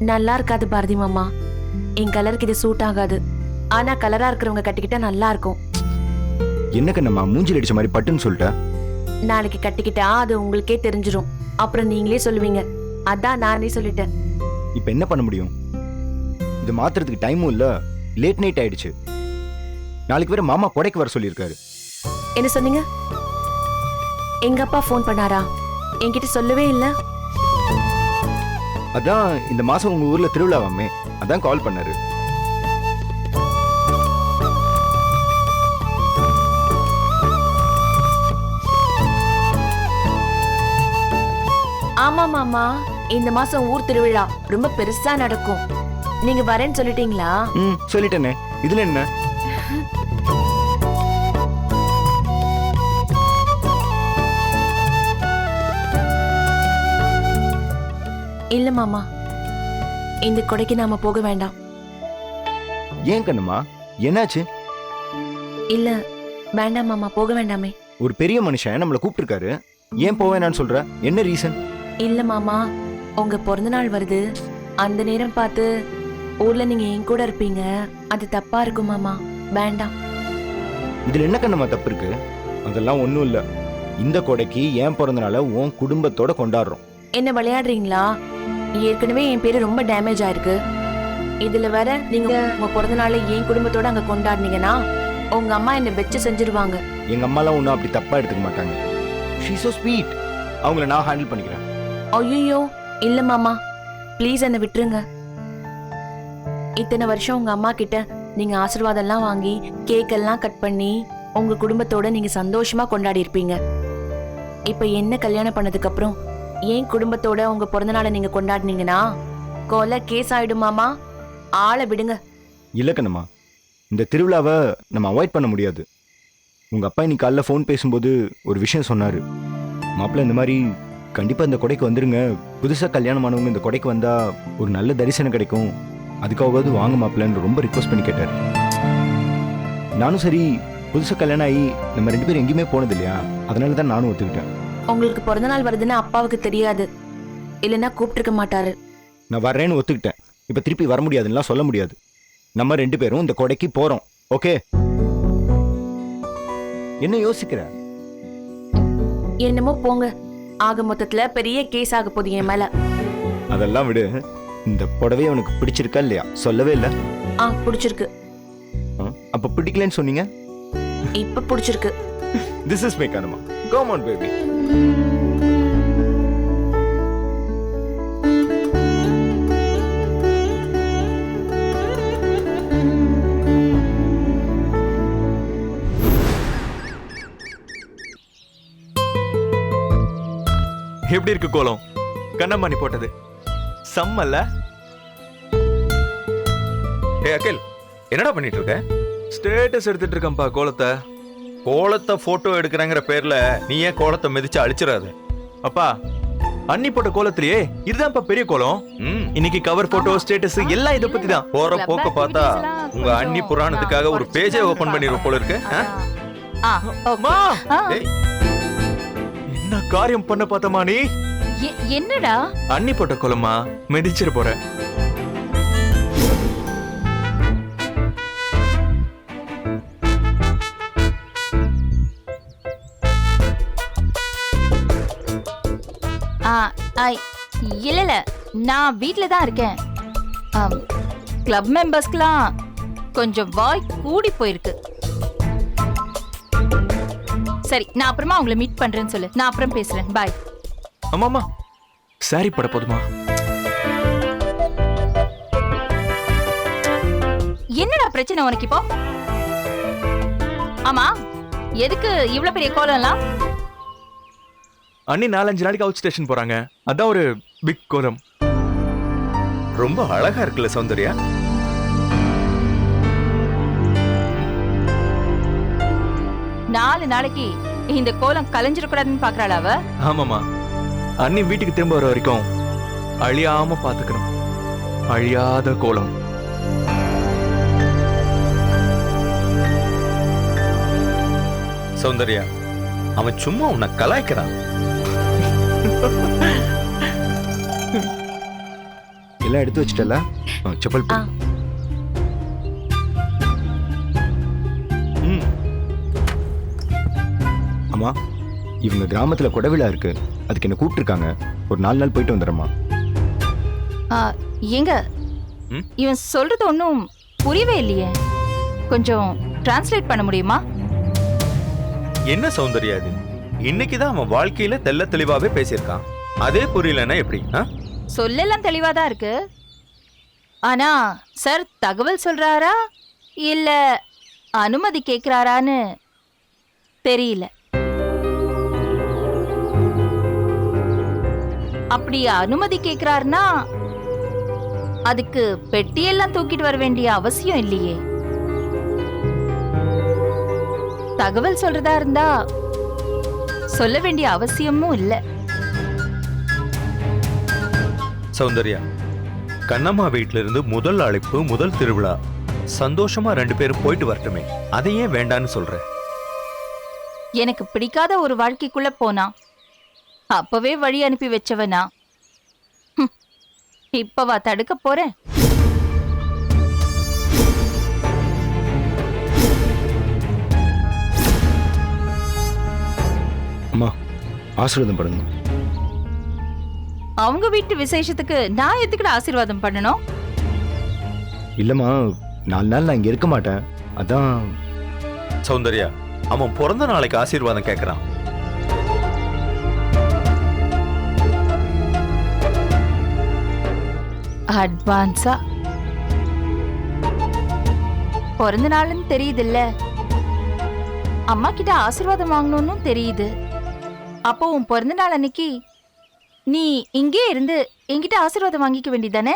நல்லா இருக்காது பாரதி மாமா. என் கலருக்கு இது சூட் ஆகாது. ஆனா கலரா இருக்கிறவங்க கட்டிக்கிட்டா நல்லா இருக்கும். என்ன கண்ணம்மா மூஞ்சில் அடிச்ச மாதிரி பட்டுன்னு சொல்லிட்ட? நாளைக்கு கட்டிக்கிட்டா அது உங்களுக்கே தெரிஞ்சிரும். அப்புறம் நீங்களே சொல்லுவீங்க. அதான் நானே சொல்லிட்டேன். இப்ப என்ன பண்ண முடியும்? இது மாத்துறதுக்கு டைமும் இல்ல, லேட் நைட் ஆயிடுச்சு. நாளைக்கு வேற மாமா கொடைக்கு வர சொல்லியிருக்காரு. என்ன சொன்னீங்க? எங்க அப்பா ஃபோன் பண்ணாரா? என்கிட்ட சொல்லவே இல்ல. அதான் இந்த மாசம் உங்க ஊர்ல திருவிழாவாமே, அதான் கால் பண்ணாரு. ஆமா மாமா, இந்த மாசம் ஊர் திருவிழா ரொம்ப பெருசா நடக்கும். நீங்க வரேன்னு சொல்லிட்டீங்களா? சொல்லிட்டேனே, இதுல என்ன? இல்ல மாமா, இந்த கொடைக்கு நாம போக வேண்டாம். ஏன் கண்ணம்மா, என்னாச்சு? இல்ல வேண்டாம் மாமா, போக வேண்டாமே. ஒரு பெரிய மனுஷன் நம்மள கூப்பிட்டுருக்காரு, ஏன் போவேனான்னு சொல்ற? என்ன ரீசன்? இல்ல மாமா, உங்க பிறந்த நாள் வருது. அந்த நேரம் பார்த்து ஊர்ல நீங்க என் கூட இருப்பீங்க. அது தப்பா இருக்கும் மாமா, வேண்டாம். இதுல என்ன கண்ணம்மா தப்பு இருக்கு? அதெல்லாம் ஒண்ணும் இல்ல. இந்த கொடைக்கு ஏன் பிறந்தனால உன் குடும்பத்தோட கொண்டாடுறோம். என்ன விளையாடுறீங்களா? ஏற்கனவே என் பேரு ரொம்ப டேமேஜ் ஆயிருக்கு. இதுல வேற நீங்க உங்க பிறந்த நாளை என் குடும்பத்தோட அங்க கொண்டாடுனீங்கன்னா உங்க அம்மா என்ன வெச்சு செஞ்சிருவாங்க. எங்க அம்மாலாம் ஒன்றும் அப்படி தப்பா எடுத்துக்க மாட்டாங்க. She so sweet. அவங்கள நான் ஹேண்டில் பண்ணிக்கிறேன். ஐயோ இல்ல மாமா, ப்ளீஸ் என்ன விட்டுருங்க. இத்தனை வருஷம் உங்க அம்மா கிட்ட நீங்க ஆசீர்வாதம் எல்லாம் வாங்கி கேக் எல்லாம் கட் பண்ணி உங்க குடும்பத்தோட நீங்க சந்தோஷமா கொண்டாடி இருப்பீங்க. இப்ப என்ன கல்யாணம் பண்ணதுக்கு அப்புறம் என் குடும்பத்தோட உங்க பிறந்த நாளை நீங்க கொண்டாடினீங்கன்னா கொலை கேஸ் ஆயிடுமாமா. ஆளை விடுங்க. இல்ல கண்ணம்மா, இந்த திருவிழாவை நம்ம அவாய்ட் பண்ண முடியாது. உங்க அப்பா இன்னைக்கு காலைல ஃபோன் பேசும்போது ஒரு விஷயம் சொன்னாரு. மாப்பிள்ள இந்த மாதிரி கண்டிப்பா இந்த கொடைக்கு வந்துருங்க, புதுசா கல்யாணமானவங்க இந்த கொடைக்கு வந்தா ஒரு நல்ல தரிசனம் கிடைக்கும், அதுக்காவது வாங்க மாப்பிள்ளன்னு ரொம்ப ரிக்வஸ்ட் பண்ணி கேட்டார். நானும் சரி, புதுசா கல்யாணம் ஆகி நம்ம 2 பேரும் எங்கேயுமே போனது இல்லையா, அதனால தான் நானும் ஒத்துக்கிட்டேன். உங்களுக்கு பிறந்த நாள் வருதுன்னு அப்பாவுக்கு தெரியாது, இல்லைன்னா கூப்பிட்டுருக்க மாட்டாரு. நான் வர்றேன்னு ஒத்துக்கிட்டேன். இப்ப திருப்பி வர முடியாதுன்னா சொல்ல முடியாது. நம்ம 2 பேரும் இந்த கொடைக்கு போறோம். ஓகே? என்ன யோசிக்கிற? என்னமோ போங்க. ஆக மொத்தத்துல பெரிய கேஸ் ஆக போகுது என் மேல. அதெல்லாம் விடு. இந்த புடவை உனக்கு பிடிச்சிருக்கா இல்லையா? சொல்லவே இல்ல. பிடிச்சிருக்கு. அப்ப பிடிக்கலன்னு சொன்னீங்க. இப்ப பிடிச்சிருக்கு. This is my karma. Come on baby. எப்படி இருக்கு கோலம்? கண்ணம்மா நீ போட்டது செம்மல்ல? ஏய் அகில், என்னடா பண்ணிட்டு இருக்க? ஸ்டேட்டஸ் எடுத்துட்டு இருக்கேன்ப்பா கோலத்தை. கோலத்தை போட்டோ எடுக்கிறங்கிற பேர்ல நீ ஏன் கோலத்தை மிதிச்சு அழிச்சிடாத. அப்பா, அண்ணி போட்ட கோலத்திலேயே இதுதான்ப்பா பெரிய கோலம். இன்னைக்கு கவர் போட்டோ ஸ்டேட்டஸ் எல்லாம் இத பத்தி தான். போற போக்க பார்த்தா உங்க அண்ணி புராணத்துக்காக ஒரு பேஜே ஓபன் பண்ணிருப்ப போல இருக்கு. அம்மா, என்ன காரியம் பண்ண பார்த்தமா நீ? என்னடா? அண்ணி போட்ட கோலமா மிதிச்சிர போற. இல்ல நான் வீட்ல தான் இருக்கேன். கிளப் மெம்பர்ஸ்க்குலாம் கொஞ்சம் வாய் கூடி போயிருக்கு. சரி, நான் அப்புறமா உங்களை மீட் பண்றேன்னு சொல்லு. நான் அப்புறம் பேசுறேன். பாய். அம்மா, சாரி பட போதுமா? என்னடா பிரச்சனை உனக்கு இப்போ? ஆமா, எதுக்கு இவ்வளவு பெரிய கோலம்லாம்? அண்ணி 4-5 நாளைக்கு அவுட் ஸ்டேஷன் போறாங்க, அதான் ஒரு பிக் கோலம். ரொம்ப அழகா இருக்குல்ல சௌந்தர்யா? நாலு நாளைக்கு இந்த கோலம் கலைஞ்சிடக்கூடாதுன்னு பாக்குறாள் அவ. ஆமாமா, அண்ணி வீட்டுக்கு திரும்ப வர வரைக்கும் அழியாம பாத்துக்கணும். அழியாத கோலம். சௌந்தர்யா, அவன் சும்மா உன்னை கலாய்க்கிறான். எல்லாம் எடுத்து வச்சிட்டல செப்பல் ஆ. போடு. ம் அம்மா இவங்க கிராமத்துல கொடவிழா இருக்கு, அதுக்கு என்ன கூப்பிட்டுருக்காங்க. ஒரு 4 நாள் போயிட்டு வந்துடுறேம்மா. ஆ, ஏங்க ம்? இவன் சொல்றது ஒன்றும் புரியவே இல்லையே. கொஞ்சம் டிரான்ஸ்லேட் பண்ண முடியுமா? என்ன சௌந்தர்யா இது? இன்னைக்கு தான் அவன் வாழ்க்கையில தெள்ள தெளிவாவே பேசியிருக்கான். அதே புரியலன்னா எப்படி? சொல்லெல்லாம் தெளிவா தான் இருக்கு. ஆனா சார் தகவல் சொல்றாரா இல்ல அனுமதி கேக்குறாரான்னு தெரியல. அப்படி அனுமதி கேக்குறாருன்னா அதுக்கு பெட்டியெல்லாம் தூக்கிட்டு வர வேண்டிய அவசியம் இல்லையே. தகவல் சொல்றதா இருந்தா சொல்ல வேண்டிய அவசியமும் இல்லை. சௌந்தர்யா, கண்ணம்மா வீட்ல இருந்து முதல் அழைப்பு, முதல் திருவிழா. சந்தோஷமா 2 பேரும் போயிட்டு வரட்டுமே, அதை ஏன் வேண்டான்னு சொல்ற? எனக்கு பிடிக்காத ஒரு வாழ்க்கைக்குள்ள போனா அப்பவே வழி அனுப்பி வச்சவனா இப்பவா தடுக்க போறேன்? அம்மா ஆசீர்வாதம் பண்ணுங்க. அவங்க வீட்டு விசேஷத்துக்கு நான் எதுக்குடா ஆசீர்வாதம் பண்ணணும்? இல்லம்மா 4 நாள் நான் இங்க இருக்க மாட்டேன், அதான். சௌந்தர்யா, அவன் பிறந்த நாளைக்கு ஆசீர்வாதம் கேட்கறான். அட்வான்ஸா பிறந்த நாள்னு தெரியுதுல்ல, அம்மா கிட்ட ஆசீர்வாதம் வாங்கணும்னு தெரியுது. அப்போ உன் பிறந்த நாள் அன்னைக்கு நீ இங்கே இருந்து என்கிட்ட ஆசீர்வாதம் வாங்கிக்க வேண்டியதானே?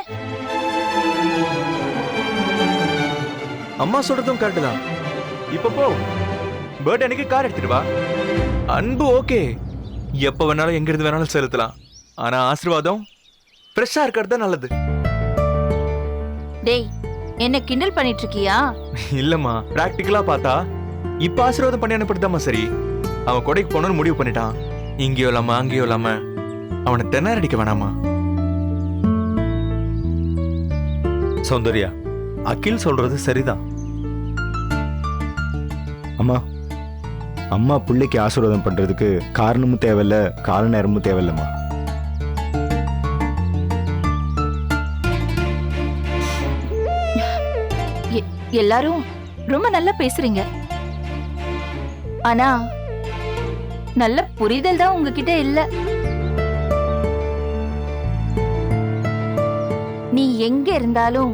அம்மா சொல்றதும் கரெக்ட் தான். இப்ப போ, பர்த்டே அன்னைக்கு கார் எடுத்துட்டு வா. அன்பு ஓகே, எப்ப வேணாலும் எங்க இருந்து வேணாலும் செலுத்தலாம். ஆனா ஆசீர்வாதம் ஃப்ரெஷ்ஷா இருக்கிறது தான் நல்லது. டேய், என்ன கிண்டல் பண்ணிட்டு இருக்கியா? இல்லம்மா, பிராக்டிக்கலா பார்த்தா இப்ப ஆசீர்வாதம் பண்ணி அனுப்பிட்டுதாம்மா சரி. அவன் கொடைக்கு போகணும்னு முடிவு பண்ணிட்டான். இங்கேயோ இல்லாம அங்கேயோ இல்லாம அவனை தென்னார் அடிக்க வேணாமா? சௌந்தர்யா, அகில் சொல்றது சரிதான். அம்மா அம்மா பிள்ளைக்கு ஆசீர்வாதம் பண்றதுக்கு காரணமும் தேவையில்ல, கால நேரமும் தேவையில்லம்மா. எல்லாரும் ரொம்ப நல்லா பேசுறீங்க, ஆனா நல்ல புரிதல் தான் உங்ககிட்ட இல்ல. நீ எங்க இருந்தாலும்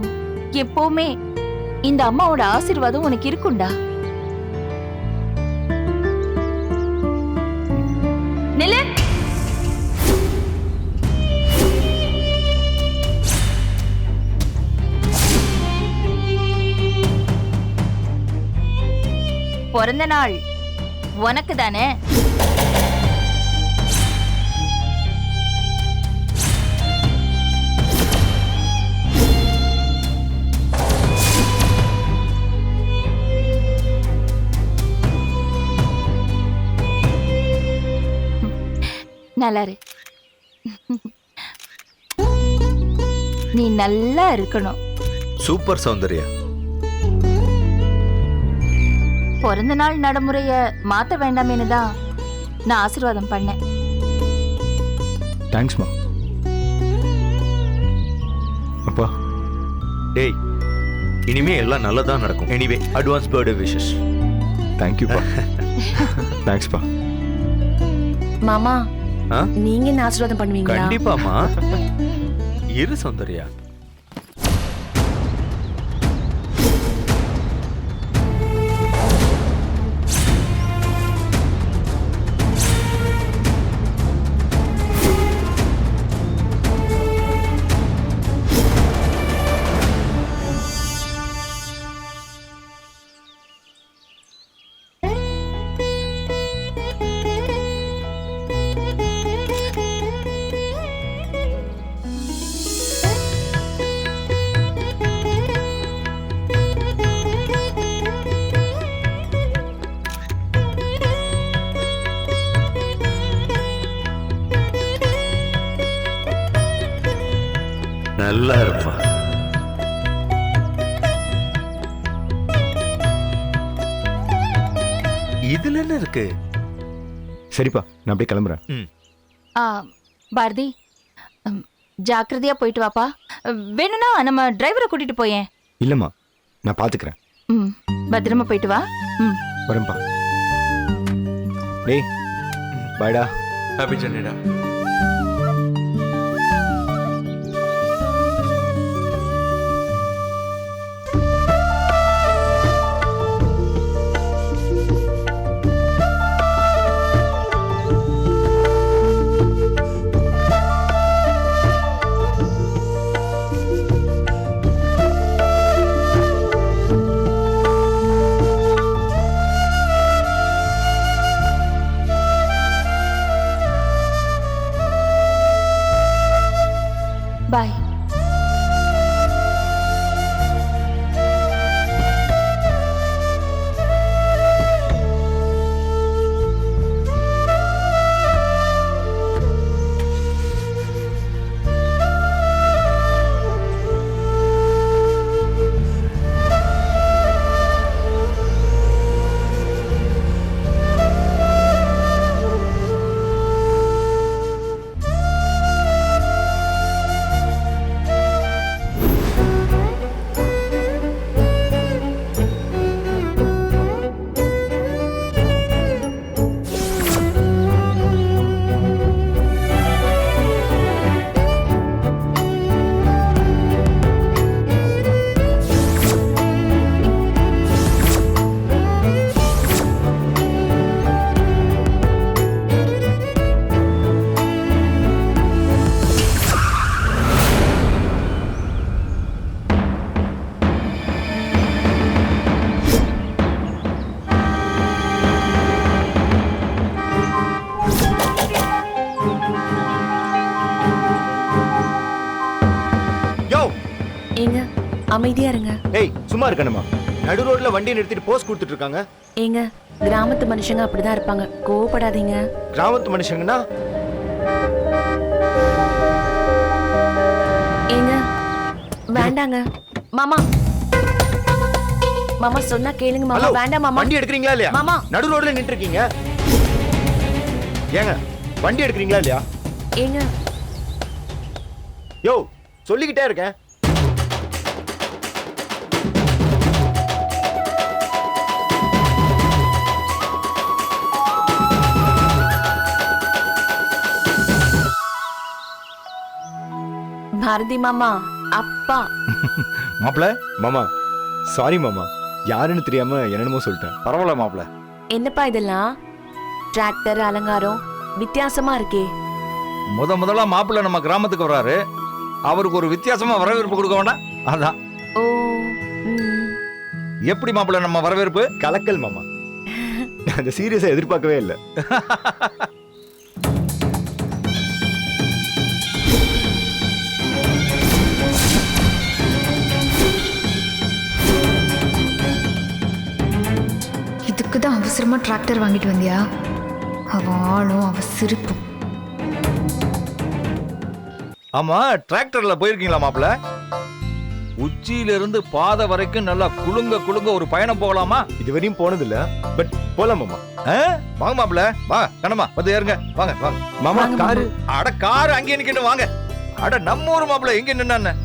எப்பவுமே இந்த அம்மாவோட ஆசீர்வாதம் உனக்கு இருக்கும்டா. நில்லு. பிறந்த நாள் உனக்கு தானே? நல்லா இரு. நீ நல்லா இருக்கணும். சூப்பர் சௌந்தர்யா. பிறந்த நாள் நடைமுறைய மாத்த வேண்டாமேனு தான் நான் ஆசீர்வாதம் பண்ணேன். தேங்க்ஸ்மா. அப்பா டேய், இனிமே எல்லாம் நல்லதா நடக்கும். Anyway, advance birthday wishes. தேங்க்யூப்பா. தேங்க்ஸ்ப்பா. மாமா, ஆ? நீங்க என்ன ஆசீர்வாதம் பண்ணுவீங்களா? கண்டிப்பாமா. இரு சௌந்தர்யா. நல்லா இருப்பா. இதுல என்ன இருக்கு? சரிப்பா, நான் அப்படியே கிளம்புறேன். ஆ, பாரதி, ஜாக்கிரதையா போயிட்டு வாப்பா. வேணும்னா நம்ம டிரைவரை கூட்டிட்டு போயேன். இல்லைம்மா, நான் பார்த்துக்கிறேன். ம், பத்திரமா போயிட்டு வா. ம். வரேன்ப்பா. டேய், பாய்டா. ஹாப்பி ஜர்னிடா. பாய். ஏங்க அமைதியா இருங்க. ஏய், சும்மா இருக்கணுமா? நடு ரோட்ல வண்டியை நிறுத்திட்டு போஸ்ட் கொடுத்துட்டு இருக்காங்க. ஏங்க கிராமத்து மனுஷங்க அப்படிதான் இருப்பாங்க, கோவப்படாதீங்க. கிராமத்து மனுஷங்கன்னா ஏங்க வேண்டாங்க மாமா. மாமா சொன்னா கேளுங்க மாமா. ஹலோ, வேண்டாம் மாமா. வண்டி எடுக்கிறீங்களா இல்லையா? மாமா. நடு ரோட்ல நின்று இருக்கீங்க. ஏங்க வண்டி எடுக்கிறீங்களா இல்லையா? ஏங்க யோ, சொல்லிக்கிட்டே இருக்கேன். பாரதி மாமா, அப்பா. மாப்பிள, மாமா சாரி மாமா, யாருன்னு தெரியாம என்னென்னமோ சொல்லிட்டேன். பரவாயில்ல மாப்பிள. என்னப்பா இதெல்லாம்? டிராக்டர் அலங்காரம் வித்தியாசமா இருக்கே. முதல்ல மாப்பிள்ள நம்ம கிராமத்துக்கு வர்றாரு, அவருக்கு ஒரு வித்தியாசமா வரவேற்பு கொடுக்க வேண்டாம். அதான். ஓ. ம். எப்படி மாப்பிள்ள நம்ம வரவேற்பு? கலக்கல் மாமா. நான் அந்த சீரியஸா எதிர்பார்க்கவே இல்லை. இதுக்கு தான் அவசரமா டிராக்டர் வாங்கிட்டு வந்தியா? அவ ஆளும் அவ சிரிப்பும். ஆமா, டிராக்டர்ல போயிருக்கீங்களா மாப்பிள்ள? உச்சியில இருந்து பாதை வரைக்கும் நல்லா குலுங்க குலுங்க ஒரு பயணம் போகலாமா? இதுவரையும் போனது இல்ல, பட் போலாம் மாமா. வாங்க மாப்பிள்ள, வா கண்ணம்மா வந்து ஏறுங்க. வாங்க வாங்க. மாமா வாங்க காரு. அட கார் அங்கே நிக்கணும், வாங்க. அட நம்ம ஊர் மாப்பிள்ள எங்க நின்ன?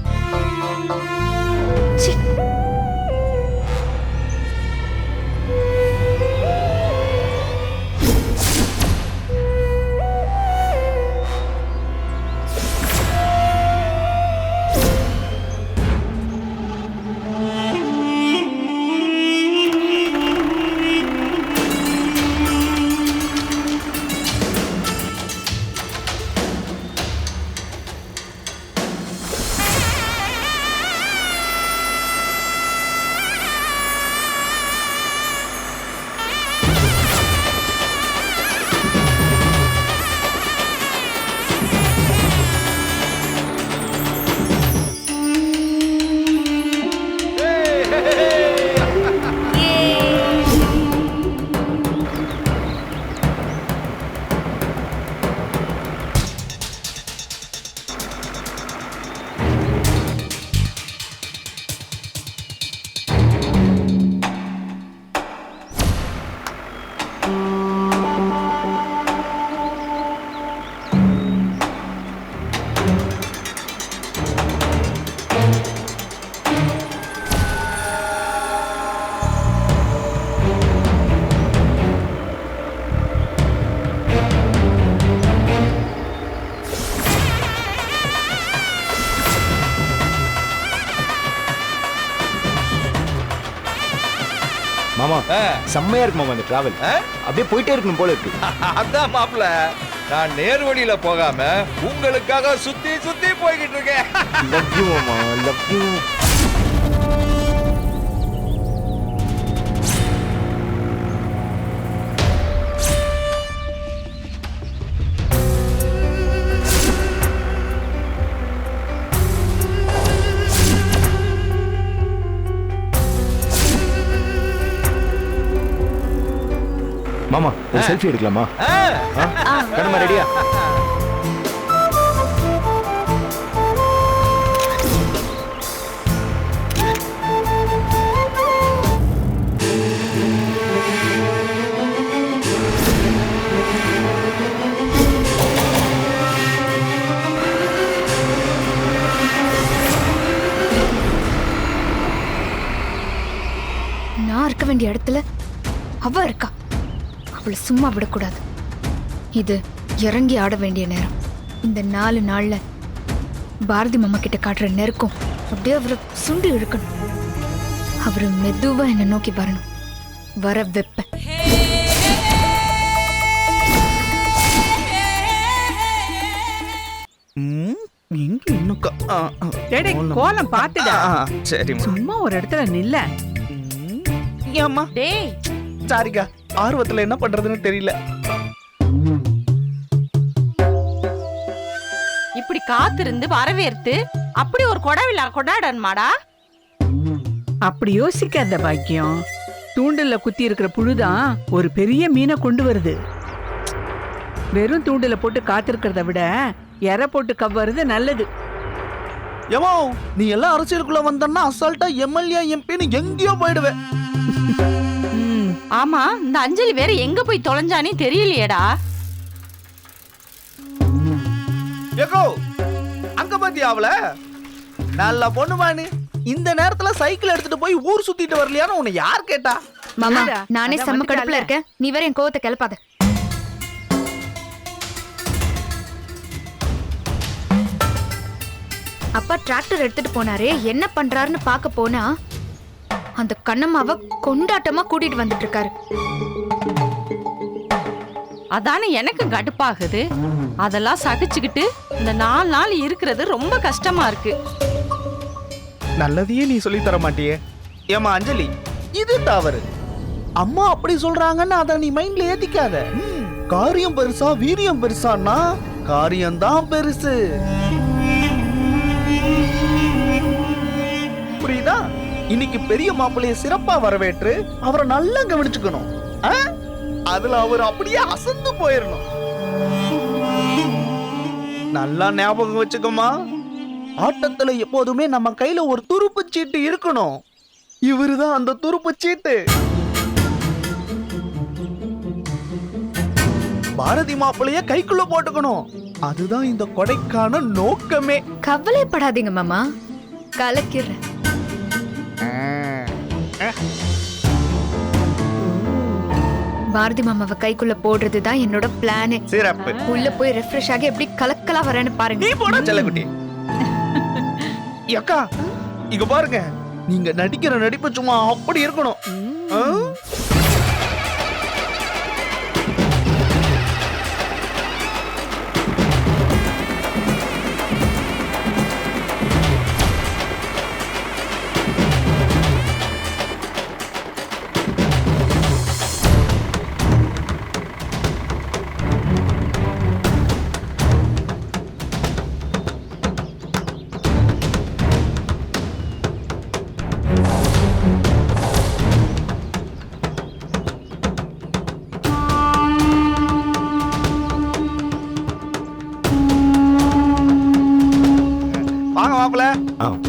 ச்சீ. மாமா செம்மையா இருக்கு மாமா இந்த டிராவல். அப்படியே போயிட்டே இருக்கணும் போல இருக்கு. அதான் மாப்பிள்ள, நான் நேர் வழியில போகாம உங்களுக்காக சுத்தி சுத்தி போய்கிட்டு இருக்கேன். லவ் யூ மாமா, லவ் யூ. மாமா ஒரு செல்ஃபி எடுக்கலாமா? கண்ணம்மா ரெடியா? நான் இருக்க வேண்டிய இடத்துல அவ இருக்கா. அவளை சும்மா விடக்கூடாது. இது இறங்கி ஆட வேண்டிய நேரம். இந்த 4 நாள்ல பாரதி மாமா கிட்ட காட்டுற நெருக்கம் அப்படியே அவரை சுண்டி இழுக்கணும். அவரு மெதுவா என்னை நோக்கி வரணும். வர வெப்ப கோலம் பாத்துடா. சரி சும்மா ஒரு இடத்துல நில்ல. ஏம்மா? டேய் சாரிக்கா, ஆர்வத்துல என்ன பண்றதுன்னு தெரியல. இப்படி காத்திருந்து வரவேற்று அப்படி ஒரு கொடவிழா கொண்டாடணுமாடா? அப்படி யோசிக்காத பாக்கியம். தூண்டில்ல குத்தி இருக்கிற புழுதான் ஒரு பெரிய மீனை கொண்டு வருது. வெறும் தூண்டில போட்டு காத்திருக்கிறத விட எரை போட்டு கவ்வறது நல்லது. ஏமோ, நீ எல்லாம் அரசியலுக்குள்ள வந்தன்னா அசால்ட்டா எம்எல்ஏ எம்பின்னு எங்கேயோ போயிடுவேன். ஆமா, இந்த அஞ்சலி வேற எங்க போய் தொலைஞ்சானே தெரியலையேடா. ஏகோ, அங்க பாத்தியா அவள? நல்ல பொண்ணுமானு இந்த நேரத்துல சைக்கிள் எடுத்துட்டு போய் ஊர் சுத்திட்டு வரலையான்னு உன்னை யார் கேட்டா? மாமா, நானே செம்ம கடுப்புல இருக்கேன். நீ வேற என் கோவத்தை கிளப்பாத. அப்பா டிராக்டர் எடுத்துட்டு போனாரே, என்ன பண்றாருன்னு பார்க்க போனா அந்த கண்ணம்மாவை கொண்டாட்டமா கூட்டிட்டு வந்துட்டு இருக்காரு. அதானே எனக்கு கடுப்பாகுது. அதெல்லாம் சகிச்சுக்கிட்டு இந்த 4 நாள் இருக்கிறது ரொம்ப கஷ்டமா இருக்கு. நல்லதையே நீ சொல்லி தர மாட்டியே. ஏமா அஞ்சலி, இது தவறு. அம்மா அப்படி சொல்றாங்கன்னு அதை நீ மைண்ட்ல ஏத்திக்காத. காரியம் பெருசா வீரியம் பெருசான்னா காரியம்தான் பெருசு. புரியுதா? இன்னைக்கு பெரிய மாப்பிள்ளைய சிறப்பா வரவேற்று அவரை நல்லா கவனிச்சுக்கணும். அதுல அவர் அப்படியே அசந்து போயிடணும். நல்லா ஞாபகம் வச்சுக்கோமா, ஆட்டத்துல எப்போதுமே நம்ம கையில ஒரு துருப்பு சீட்டு இருக்கணும். இவருதான் அந்த துருப்பு சீட்டு. பாரதி மாப்பிள்ளைய கைக்குள்ள போட்டுக்கணும். அதுதான் இந்த கொடைக்கான நோக்கமே. கவலைப்படாதீங்க மாமா, கலக்கிறேன். பாரதி மாமாவை கைக்குள்ள போடுறதுதான் என்னோட பிளானே. சிறப்பு. உள்ள போய் ரெஃப்ரெஷ் ஆகி எப்படி கலக்கலா வரேன்னு பாருங்க. நீ போட செல்லக்குட்டி. அக்கா, இங்க பாருங்க, நீங்க நடிக்கிற நடிப்பு சும்மா அப்படி இருக்கணும்.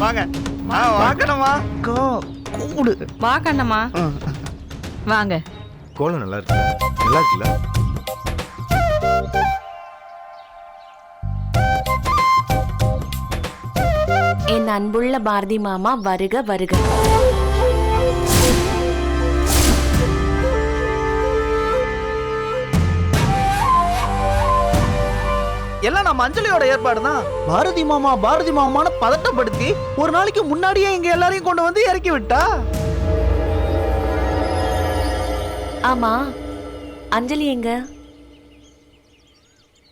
வாங்க வாங்கண்ணம்மா. கூடு வா கண்ணம்மா. வாங்க. கோலம் நல்லா இருக்கு. நல்லா இருக்குல்ல? என் அன்புள்ள பாரதி மாமா, வருக வருக. எல்லாம் நம்ம அஞ்சலியோட ஏற்பாடு தான். பாரதி மாமா பாரதி மாமான்னு பதட்டப்படுத்தி ஒரு நாளைக்கு முன்னாடியே இங்க எல்லாரையும் கொண்டு வந்து இறக்கி விட்டா. ஆமா, அஞ்சலி எங்க?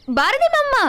பாரதி மாமா